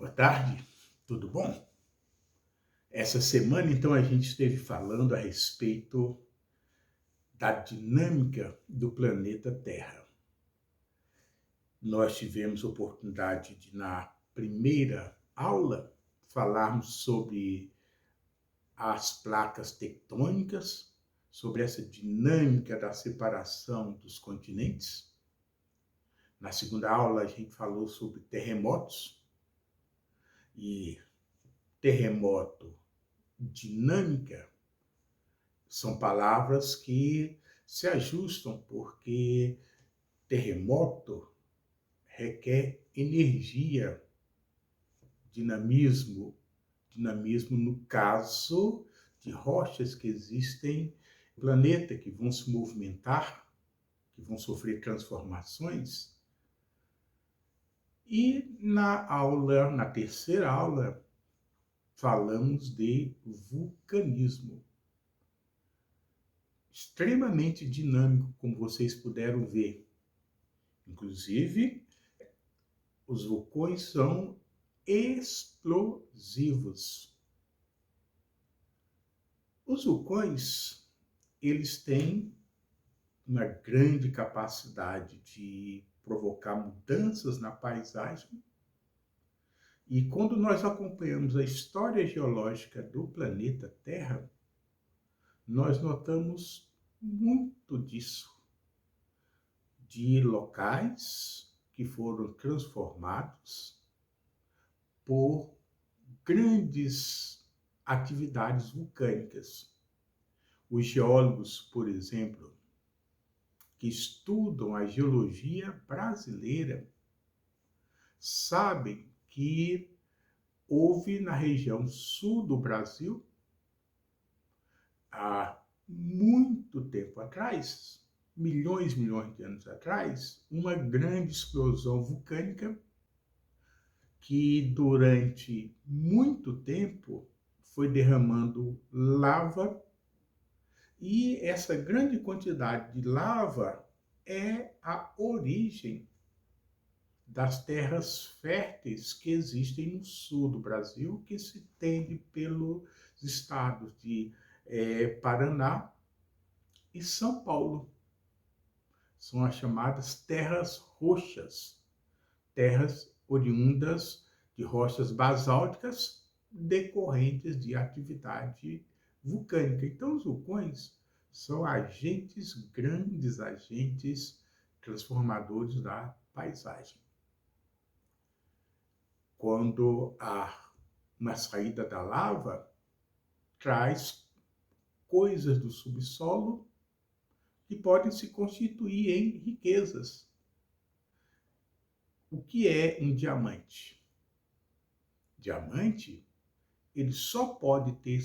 Boa tarde, tudo bom? Essa semana, então, a gente esteve falando a respeito da dinâmica do planeta Terra. Nós tivemos oportunidade de, na primeira aula, falarmos sobre as placas tectônicas, sobre essa dinâmica da separação dos continentes. Na segunda aula, a gente falou sobre terremotos e terremoto, dinâmica. São palavras que se ajustam, porque terremoto requer energia, dinamismo, dinamismo no caso de rochas que existem no planeta, que vão se movimentar, que vão sofrer transformações. E na terceira aula, falamos de vulcanismo. Extremamente dinâmico, como vocês puderam ver. Inclusive, os vulcões são explosivos. Os vulcões, eles têm uma grande capacidade de provocar mudanças na paisagem. E quando nós acompanhamos a história geológica do planeta Terra, nós notamos muito disso, de locais que foram transformados por grandes atividades vulcânicas. Os geólogos, por exemplo, que estudam a geologia brasileira, sabem que houve na região sul do Brasil, há muito tempo atrás, milhões de anos atrás, uma grande explosão vulcânica que durante muito tempo foi derramando lava, e essa grande quantidade de lava é a origem das terras férteis que existem no sul do Brasil, que se estende pelos estados de Paraná e São Paulo. São as chamadas terras roxas, terras oriundas de rochas basálticas decorrentes de atividade vulcânica. Então, os vulcões são agentes, grandes agentes transformadores da paisagem. Quando há uma saída da lava, traz coisas do subsolo que podem se constituir em riquezas. O que é um diamante? Diamante, ele só pode ter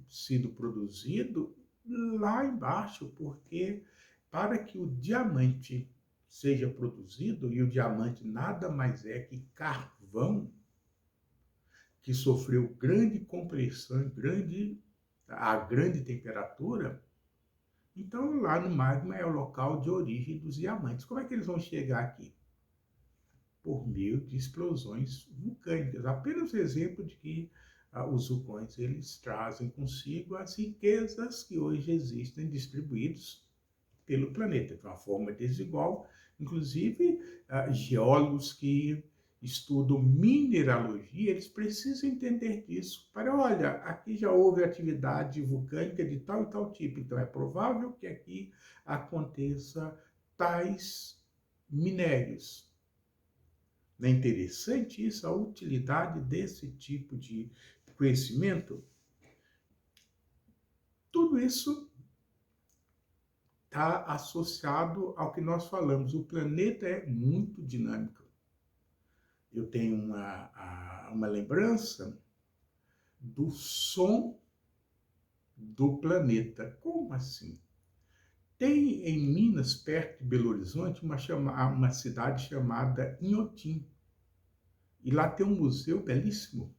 sido produzido lá embaixo, porque para que o diamante seja produzido, e o diamante nada mais é que carvão, que sofreu grande compressão, a grande temperatura, então lá no magma é o local de origem dos diamantes. Como é que eles vão chegar aqui? Por meio de explosões vulcânicas. Apenas exemplo de que os vulcões eles trazem consigo as riquezas que hoje existem distribuídos pelo planeta, de uma forma desigual. Inclusive, geólogos que estudam mineralogia, eles precisam entender disso. Olha, aqui já houve atividade vulcânica de tal e tal tipo, então é provável que aqui aconteça tais minérios. Não é interessante isso, a utilidade desse tipo de conhecimento? Tudo isso está associado ao que nós falamos. O planeta é muito dinâmico. Eu tenho uma lembrança do som do planeta. Como assim? Tem em Minas, perto de Belo Horizonte, uma cidade chamada Inhotim. E lá tem um museu belíssimo,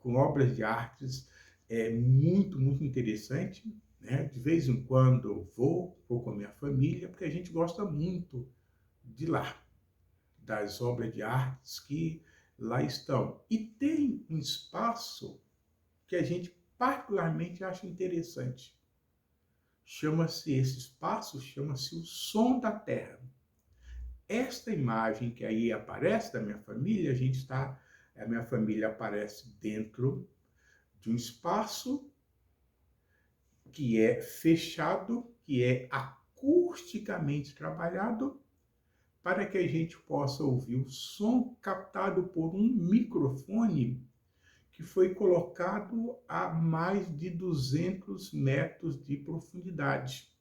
com obras de artes muito interessante. Né? De vez em quando eu vou com a minha família, porque a gente gosta muito de lá, das obras de artes que lá estão. E tem um espaço que a gente particularmente acha interessante. Esse espaço chama-se o som da Terra. Esta imagem que aí aparece da minha família, a minha família aparece dentro de um espaço que é fechado, que é acusticamente trabalhado, para que a gente possa ouvir o som captado por um microfone que foi colocado a mais de 200 metros de profundidade.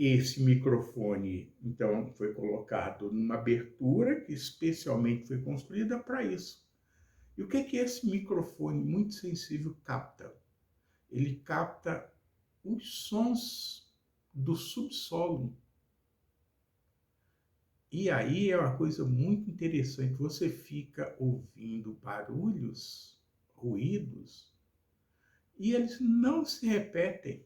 Esse microfone, então, foi colocado numa abertura que especialmente foi construída para isso. E o que esse microfone muito sensível capta? Ele capta os sons do subsolo. E aí é uma coisa muito interessante. Você fica ouvindo barulhos, ruídos, e eles não se repetem.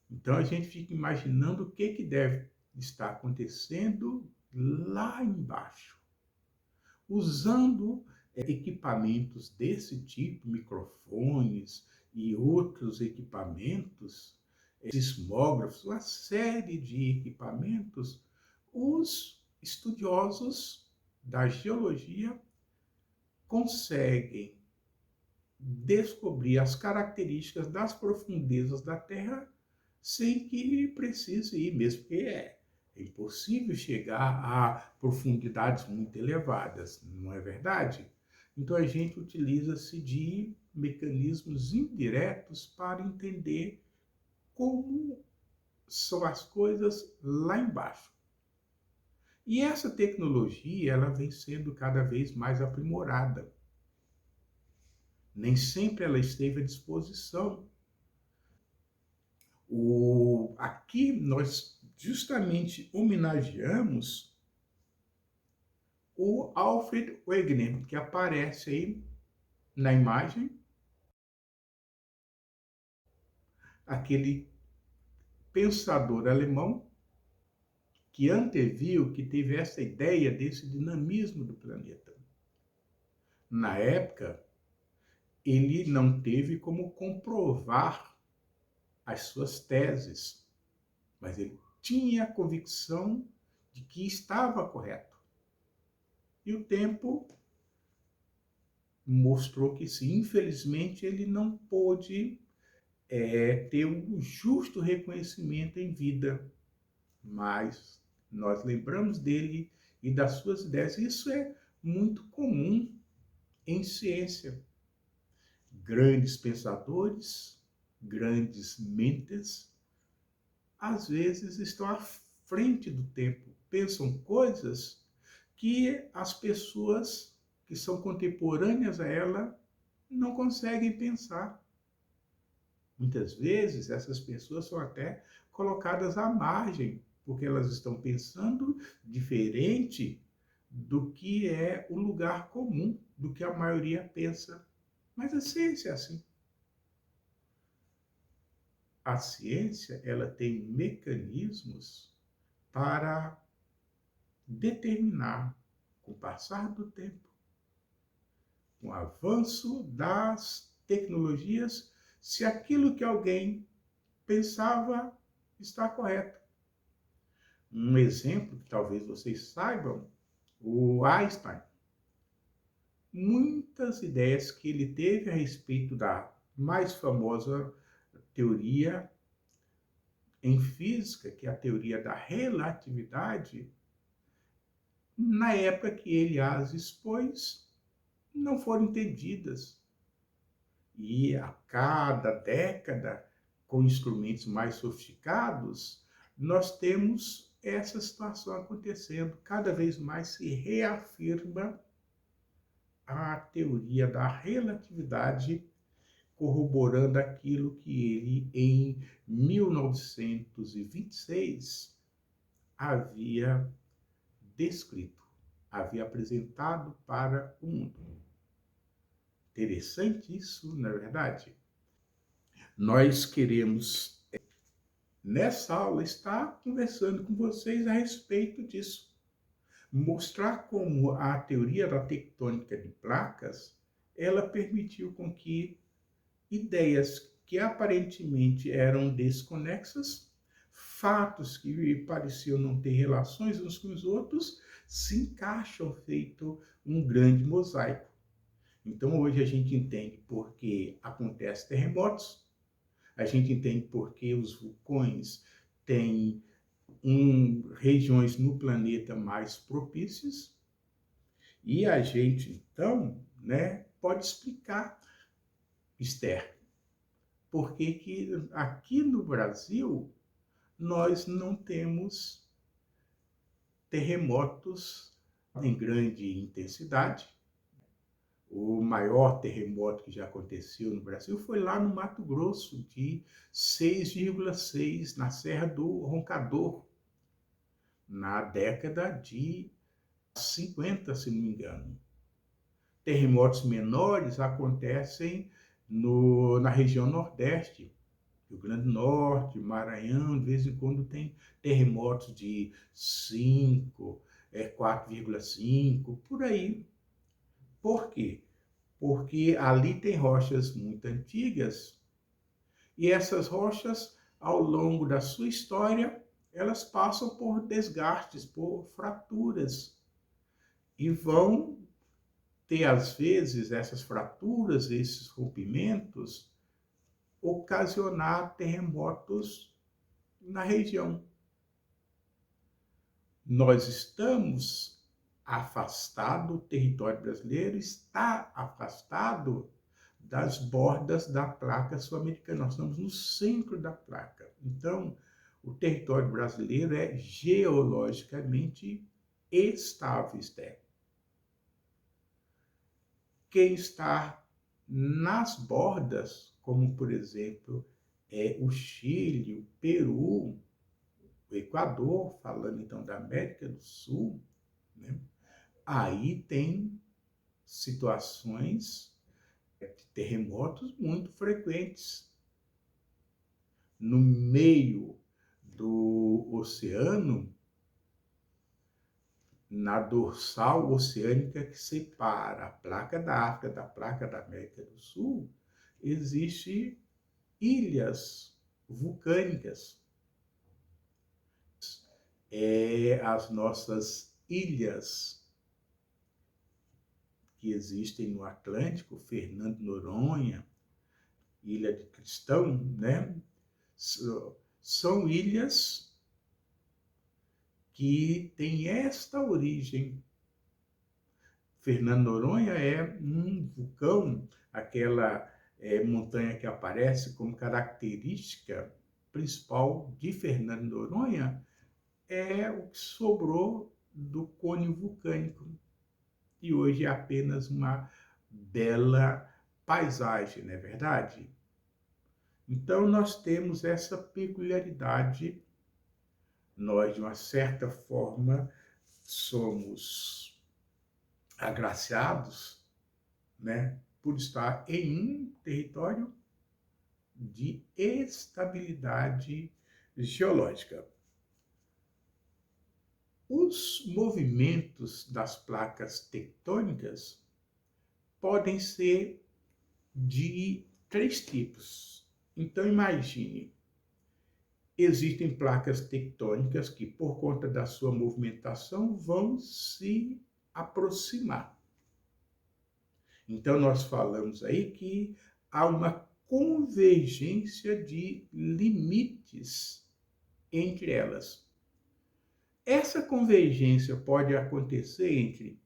Então a gente fica imaginando o que deve estar acontecendo lá embaixo. Usando equipamentos desse tipo, microfones e outros equipamentos, sismógrafos, uma série de equipamentos, os estudiosos da geologia conseguem descobrir as características das profundezas da Terra sem que precise ir, mesmo porque é impossível chegar a profundidades muito elevadas, não é verdade? Então a gente utiliza-se de mecanismos indiretos para entender como são as coisas lá embaixo. E essa tecnologia ela vem sendo cada vez mais aprimorada. Nem sempre ela esteve à disposição. Aqui nós justamente homenageamos o Alfred Wegener, que aparece aí na imagem, aquele pensador alemão que anteviu, que teve essa ideia desse dinamismo do planeta. Na época, ele não teve como comprovar as suas teses, mas ele tinha a convicção de que estava correto. E o tempo mostrou que sim, infelizmente ele não pôde ter um justo reconhecimento em vida, mas nós lembramos dele e das suas ideias. Isso é muito comum em ciência. Grandes pensadores, grandes mentes, às vezes estão à frente do tempo, pensam coisas que as pessoas que são contemporâneas a ela não conseguem pensar. Muitas vezes essas pessoas são até colocadas à margem, porque elas estão pensando diferente do que é o lugar comum, do que a maioria pensa. Mas a ciência é assim. A ciência, ela tem mecanismos para determinar, com o passar do tempo, com o avanço das tecnologias, se aquilo que alguém pensava está correto. Um exemplo que talvez vocês saibam, o Einstein. Muitas ideias que ele teve a respeito da mais famosa teoria em física, que é a teoria da relatividade, na época que ele as expôs, não foram entendidas. E a cada década, com instrumentos mais sofisticados, nós temos essa situação acontecendo. Cada vez mais se reafirma a teoria da relatividade, corroborando aquilo que ele, em 1926, havia descrito, havia apresentado para o mundo. Interessante isso, na verdade. Nós queremos, nessa aula, estar conversando com vocês a respeito disso. Mostrar como a teoria da tectônica de placas, ela permitiu com que ideias que aparentemente eram desconexas, fatos que pareciam não ter relações uns com os outros, se encaixam feito um grande mosaico. Então hoje a gente entende por que acontecem terremotos, a gente entende por que os vulcões têm regiões no planeta mais propícias, e a gente então, né, pode explicar, Esther, por que aqui no Brasil nós não temos terremotos em grande intensidade. O maior terremoto que já aconteceu no Brasil foi lá no Mato Grosso, de 6,6 na Serra do Roncador, na década de 50, se não me engano. Terremotos menores acontecem na região Nordeste, Rio Grande do Norte, Maranhão, de vez em quando tem terremotos de 5, 4,5, por aí. Por quê? Porque ali tem rochas muito antigas e essas rochas, ao longo da sua história, elas passam por desgastes, por fraturas e vão ter, às vezes, essas fraturas, esses rompimentos, ocasionar terremotos na região. Nós estamos afastados, o território brasileiro está afastado das bordas da placa sul-americana. Nós estamos no centro da placa. Então, o território brasileiro é geologicamente estável, Esther. Quem está nas bordas, como por exemplo o Chile, o Peru, o Equador, falando então da América do Sul, né? Aí tem situações de terremotos muito frequentes. No meio do oceano, na dorsal oceânica que separa a placa da África da placa da América do Sul, existem ilhas vulcânicas. As nossas ilhas que existem no Atlântico, Fernando Noronha, Ilha de Cristão, né? São ilhas que têm esta origem. Fernando Noronha é um vulcão, aquela montanha que aparece como característica principal de Fernando Noronha, é o que sobrou do cone vulcânico. E hoje é apenas uma bela paisagem, não é verdade? Então, nós temos essa peculiaridade. Nós, de uma certa forma, somos agraciados, né, por estar em um território de estabilidade geológica. Os movimentos das placas tectônicas podem ser de 3 tipos. Então, imagine, existem placas tectônicas que, por conta da sua movimentação, vão se aproximar. Então, nós falamos aí que há uma convergência de limites entre elas. Essa convergência pode acontecer entre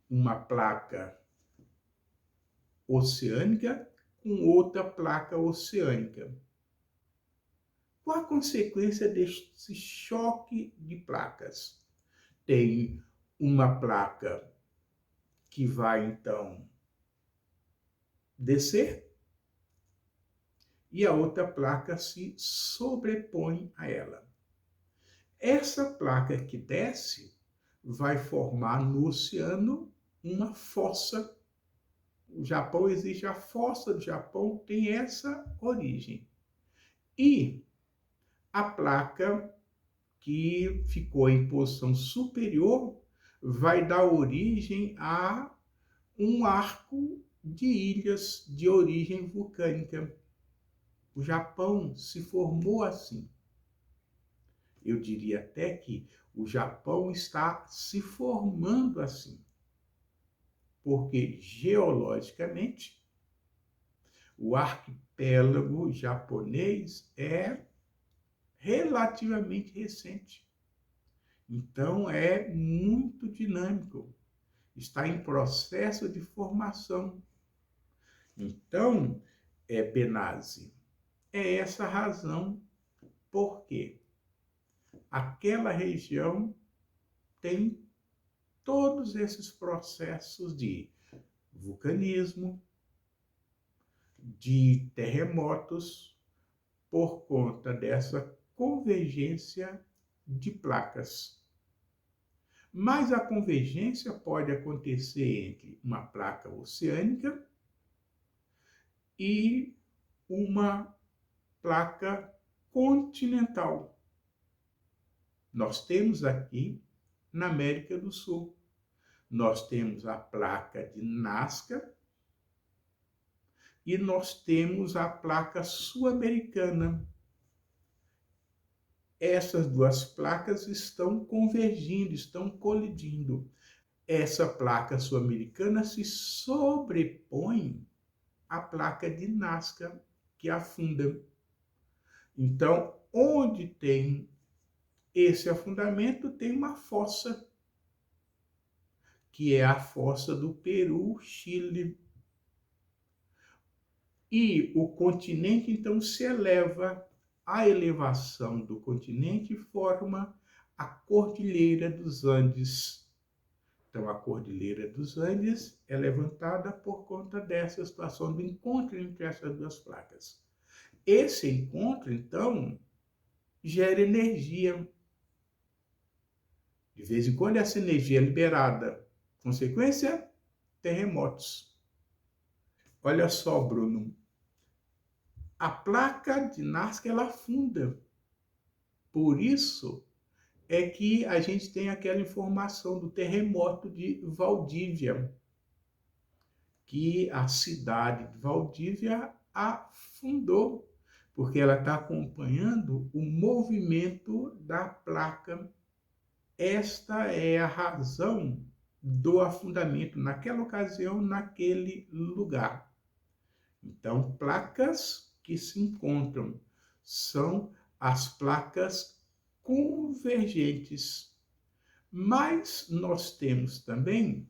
uma placa oceânica com outra placa oceânica. Qual a consequência desse choque de placas? Tem uma placa que vai, então, descer e a outra placa se sobrepõe a ela. Essa placa que desce vai formar no oceano uma fossa, o Japão existe, a fossa do Japão tem essa origem. E a placa que ficou em posição superior vai dar origem a um arco de ilhas de origem vulcânica. O Japão se formou assim. Eu diria até que o Japão está se formando assim, porque geologicamente o arquipélago japonês é relativamente recente. Então é muito dinâmico, está em processo de formação. Então, Benazzi, é essa a razão por que aquela região tem todos esses processos de vulcanismo, de terremotos, por conta dessa convergência de placas. Mas a convergência pode acontecer entre uma placa oceânica e uma placa continental. Nós temos aqui na América do Sul, nós temos a placa de Nazca e nós temos a placa sul-americana. Essas duas placas estão convergindo, estão colidindo. Essa placa sul-americana se sobrepõe à placa de Nazca, que afunda. Então, onde tem esse afundamento, tem uma fossa, que é a fossa do Peru-Chile. E o continente, então, se eleva. A elevação do continente forma a Cordilheira dos Andes. Então, a Cordilheira dos Andes é levantada por conta dessa situação do encontro entre essas duas placas. Esse encontro, então, gera energia. De vez em quando, essa energia é liberada. Consequência, terremotos. Olha só, Bruno. A placa de Nazca, ela afunda. Por isso é que a gente tem aquela informação do terremoto de Valdívia, que a cidade de Valdívia afundou, porque ela está acompanhando o movimento da placa. Esta é a razão do afundamento naquela ocasião, naquele lugar. Então, placas que se encontram são as placas convergentes. Mas nós temos também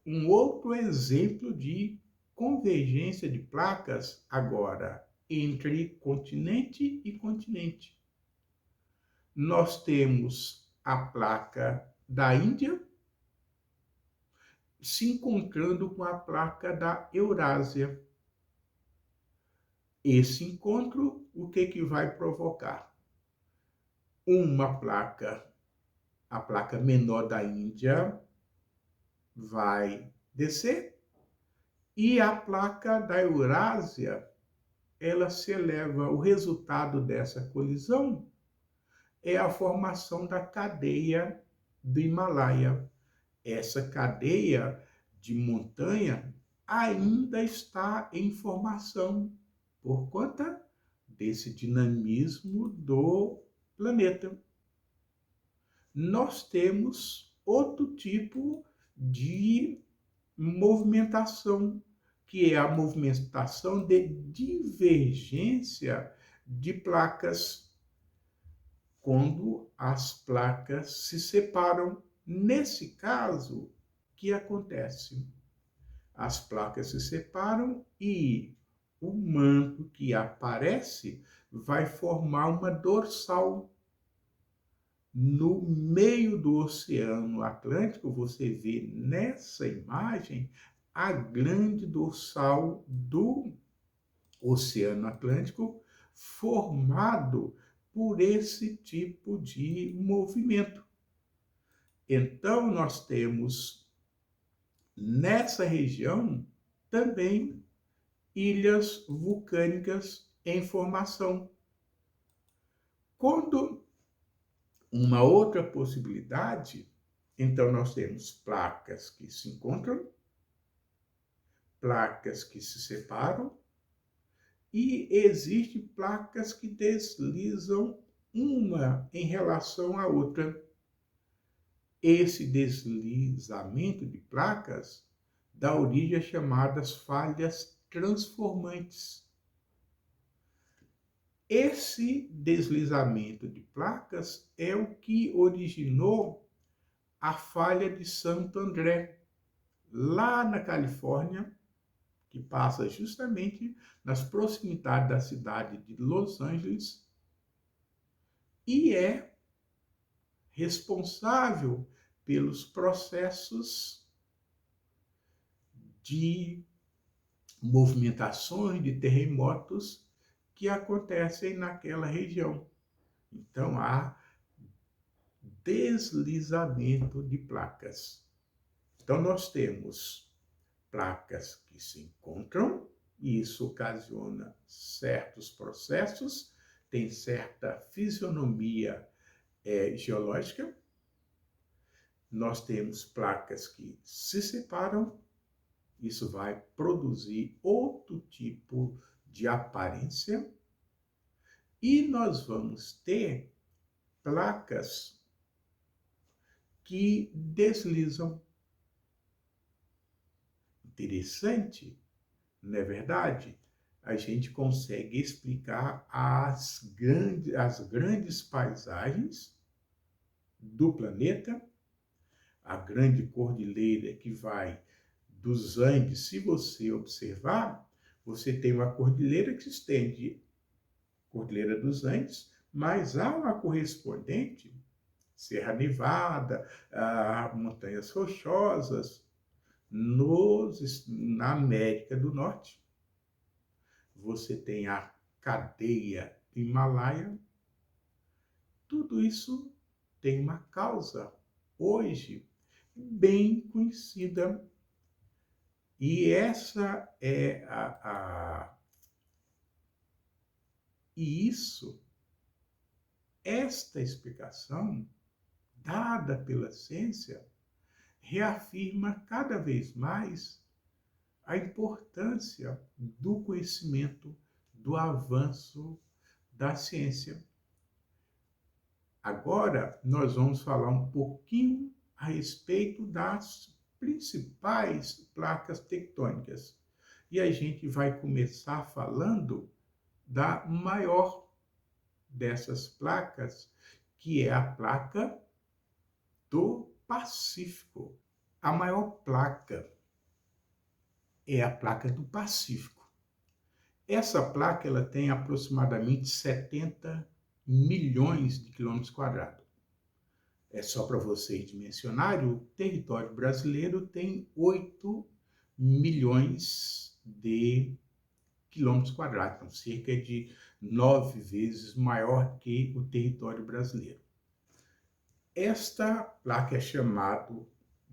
um outro exemplo de convergência de placas agora entre continente e continente. Nós temos a placa da Índia se encontrando com a placa da Eurásia. Esse encontro, o que vai provocar? Uma placa, a placa menor da Índia, vai descer e a placa da Eurásia, ela se eleva. O resultado dessa colisão é a formação da cadeia do Himalaia. Essa cadeia de montanha ainda está em formação por conta desse dinamismo do planeta. Nós temos outro tipo de movimentação, que é a movimentação de divergência de placas, quando as placas se separam. Nesse caso, o que acontece? As placas se separam e o manto que aparece vai formar uma dorsal. No meio do Oceano Atlântico, você vê nessa imagem a grande dorsal do Oceano Atlântico, formado por esse tipo de movimento. Então, nós temos Nessa região, também ilhas vulcânicas em formação. Quando uma outra possibilidade, então nós temos placas que se encontram, placas que se separam, e existem placas que deslizam uma em relação à outra. Esse deslizamento de placas dá origem às chamadas falhas transformantes. Esse deslizamento de placas é o que originou a falha de Santo André, lá na Califórnia, que passa justamente nas proximidades da cidade de Los Angeles, e é responsável pelos processos de movimentações, de terremotos que acontecem naquela região. Então, há deslizamento de placas. Então, nós temos placas que se encontram, e isso ocasiona certos processos, tem certa fisionomia geológica. Nós temos placas que se separam, isso vai produzir outro tipo de aparência, e nós vamos ter placas que deslizam. Interessante, não é verdade? A gente consegue explicar as grandes paisagens do planeta, a grande cordilheira que vai dos Andes. Se você observar, você tem uma cordilheira que se estende, Cordilheira dos Andes, mas há uma correspondente, Serra Nevada, montanhas rochosas, na América do Norte. Você tem a cadeia do Himalaia. Tudo isso tem uma causa hoje bem conhecida. E essa é esta explicação dada pela ciência reafirma cada vez mais a importância do conhecimento, do avanço da ciência. Agora, nós vamos falar um pouquinho a respeito das principais placas tectônicas. E a gente vai começar falando da maior dessas placas, que é a placa do Pacífico. A maior placa é a placa do Pacífico. Essa placa ela tem aproximadamente 70 milhões de quilômetros quadrados. É só para vocês dimensionarem, o território brasileiro tem 8 milhões de quilômetros quadrados, então cerca de 9 vezes maior que o território brasileiro. Esta placa é chamada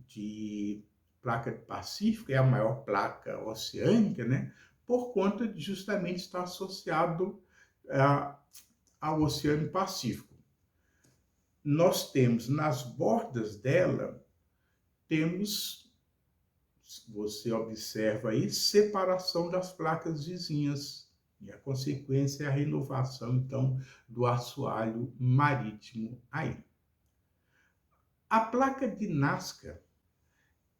de placa do Pacífico, é a maior placa oceânica, né? Por conta de justamente estar associado ao Oceano Pacífico. Nós temos nas bordas dela, você observa aí, separação das placas vizinhas. E a consequência é a renovação, então, do assoalho marítimo aí. A placa de Nazca,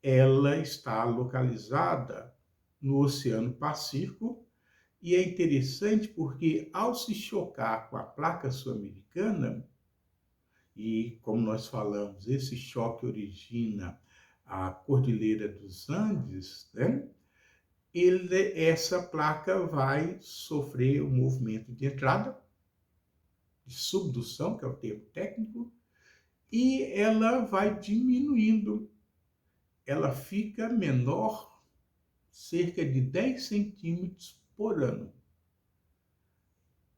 ela está localizada no Oceano Pacífico, e é interessante porque, ao se chocar com a placa sul-americana, e como nós falamos, esse choque origina a Cordilheira dos Andes, né? Essa placa vai sofrer um movimento de entrada, de subdução, que é o termo técnico, e ela vai diminuindo. Ela fica menor, cerca de 10 centímetros por ano.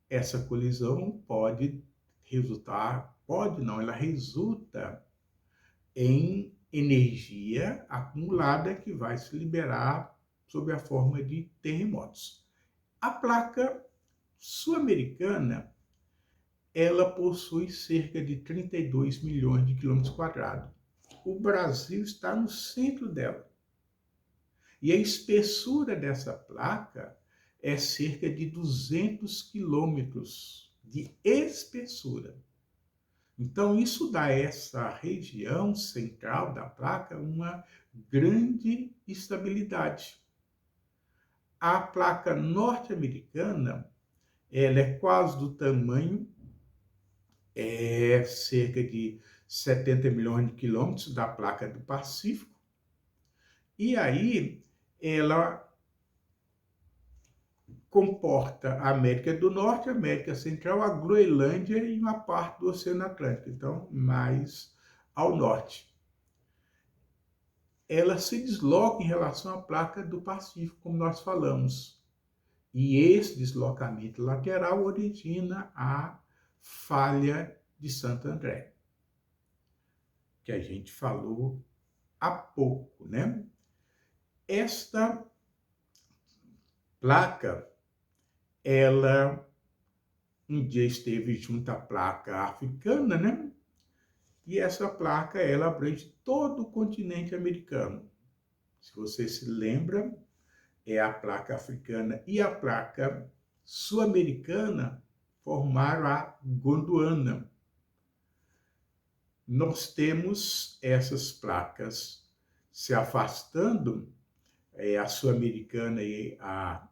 Essa colisão pode resultar, pode não, ela resulta em energia acumulada que vai se liberar sob a forma de terremotos. A placa sul-americana, ela possui cerca de 32 milhões de quilômetros quadrados. O Brasil está no centro dela. E a espessura dessa placa é cerca de 200 quilômetros de espessura. Então, isso dá a essa região central da placa uma grande estabilidade. A placa norte-americana, ela é quase do tamanho, é cerca de 70 milhões de quilômetros da placa do Pacífico. E aí, ela comporta a América do Norte, a América Central, a Groenlândia e uma parte do Oceano Atlântico, então mais ao norte. Ela se desloca em relação à placa do Pacífico, como nós falamos. E esse deslocamento lateral origina a falha de Santo André, que a gente falou há pouco, né? Esta placa, ela um dia esteve junto à placa africana, né? E essa placa, ela abrange todo o continente americano. Se você se lembra, é a placa africana e a placa sul-americana formaram a Gondwana. Nós temos essas placas se afastando, a sul-americana e a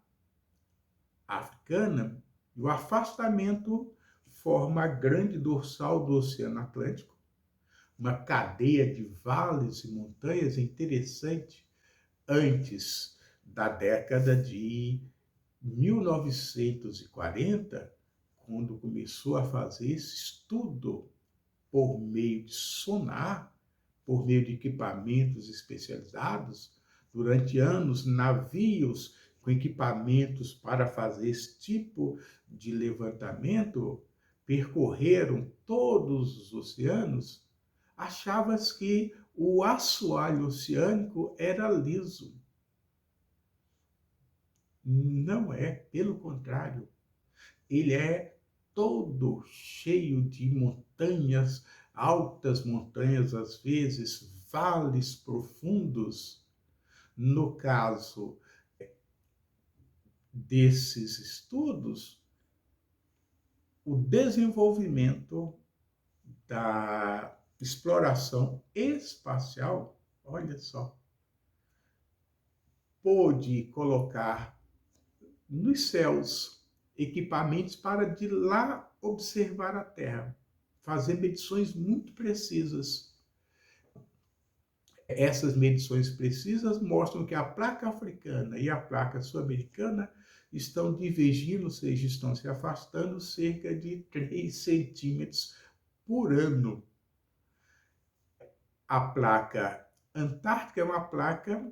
africana, e o afastamento forma a grande dorsal do Oceano Atlântico, uma cadeia de vales e montanhas interessante antes da década de 1940, quando começou a fazer esse estudo por meio de sonar, por meio de equipamentos especializados. Durante anos, navios com equipamentos para fazer esse tipo de levantamento percorreram todos os oceanos. Achava-se que o assoalho oceânico era liso. Não é, pelo contrário. Ele é todo cheio de montanhas, altas montanhas, às vezes vales profundos. No caso desses estudos, o desenvolvimento da exploração espacial, olha só, pôde colocar nos céus equipamentos para de lá observar a Terra, fazer medições muito precisas. Essas medições precisas mostram que a placa africana e a placa sul-americana estão divergindo, ou seja, estão se afastando cerca de 3 centímetros por ano. A placa antártica é uma placa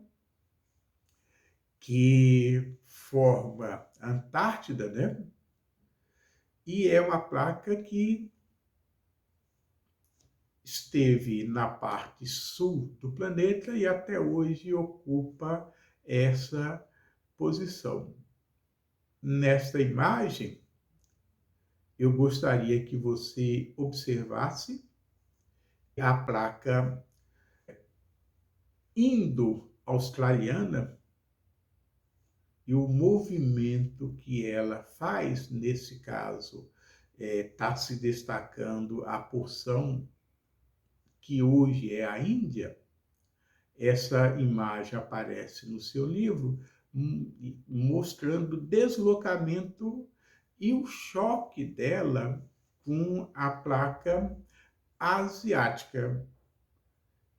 que forma a Antártida, né? E é uma placa que esteve na parte sul do planeta e até hoje ocupa essa posição. Nesta imagem, eu gostaria que você observasse a placa indo-australiana e o movimento que ela faz, nesse caso, está se destacando a porção que hoje é a Índia. Essa imagem aparece no seu livro, mostrando o deslocamento e o choque dela com a placa asiática.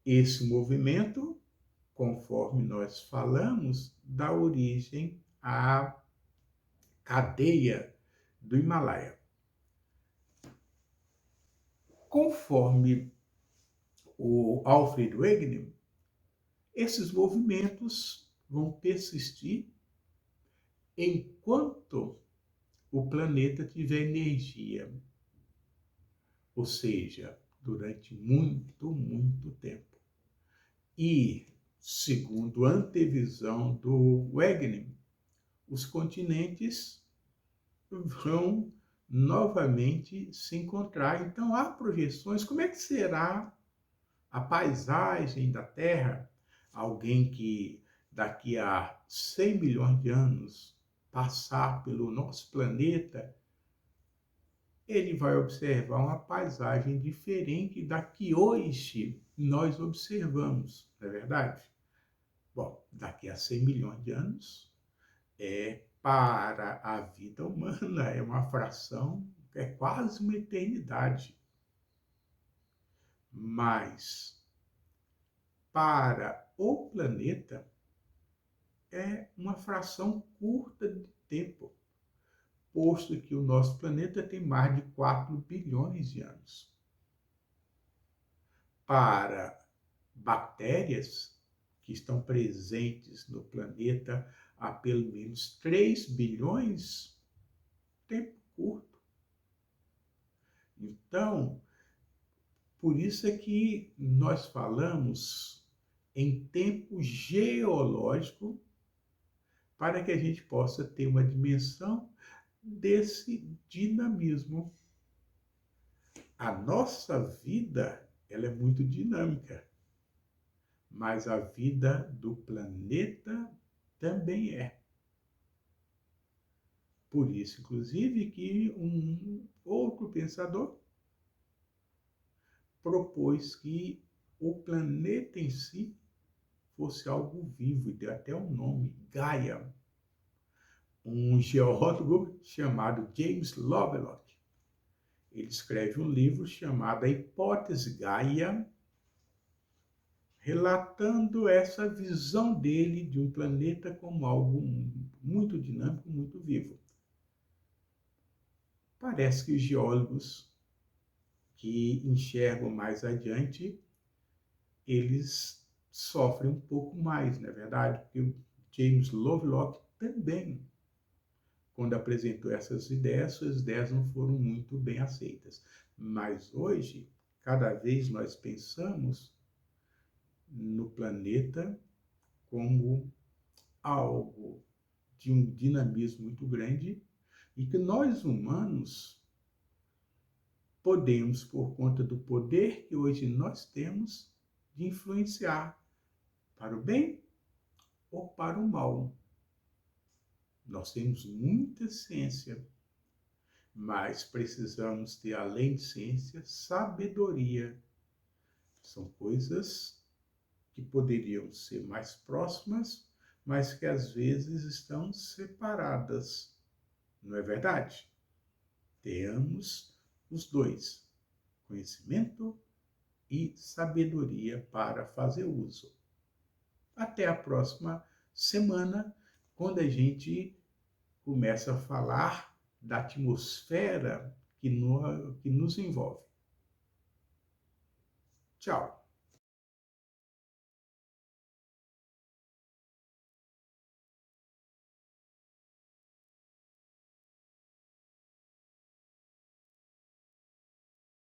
Esse movimento, conforme nós falamos, dá origem à cadeia do Himalaia. Conforme o Alfred Wegener, esses movimentos vão persistir enquanto o planeta tiver energia, ou seja, durante muito, muito tempo. E, segundo a antevisão do Wegener, os continentes vão novamente se encontrar. Então, há projeções. Como é que será a paisagem da Terra? Alguém que daqui a 100 milhões de anos passar pelo nosso planeta, ele vai observar uma paisagem diferente da que hoje nós observamos, não é verdade? Bom, daqui a 100 milhões de anos, para a vida humana, é uma fração, é quase uma eternidade. Mas, para o planeta, é uma fração curta de tempo, posto que o nosso planeta tem mais de 4 bilhões de anos. Para bactérias que estão presentes no planeta há pelo menos 3 bilhões, tempo curto. Então, por isso é que nós falamos em tempo geológico, para que a gente possa ter uma dimensão desse dinamismo. A nossa vida, ela é muito dinâmica, mas a vida do planeta também é. Por isso, inclusive, que um outro pensador propôs que o planeta em si fosse algo vivo, e deu até um nome, Gaia. Um geólogo chamado James Lovelock, ele escreve um livro chamado A Hipótese Gaia, relatando essa visão dele de um planeta como algo muito dinâmico, muito vivo. Parece que os geólogos que enxergam mais adiante, eles sofrem um pouco mais, não é verdade? Porque o James Lovelock também, quando apresentou essas ideias, suas ideias não foram muito bem aceitas. Mas hoje, cada vez nós pensamos no planeta como algo de um dinamismo muito grande e que nós humanos podemos, por conta do poder que hoje nós temos, de influenciar para o bem ou para o mal. Nós temos muita ciência, mas precisamos ter, além de ciência, sabedoria. São coisas que poderiam ser mais próximas, mas que às vezes estão separadas. Não é verdade? Temos os dois, conhecimento e sabedoria para fazer uso. Até a próxima semana, quando a gente começa a falar da atmosfera que nos envolve. Tchau!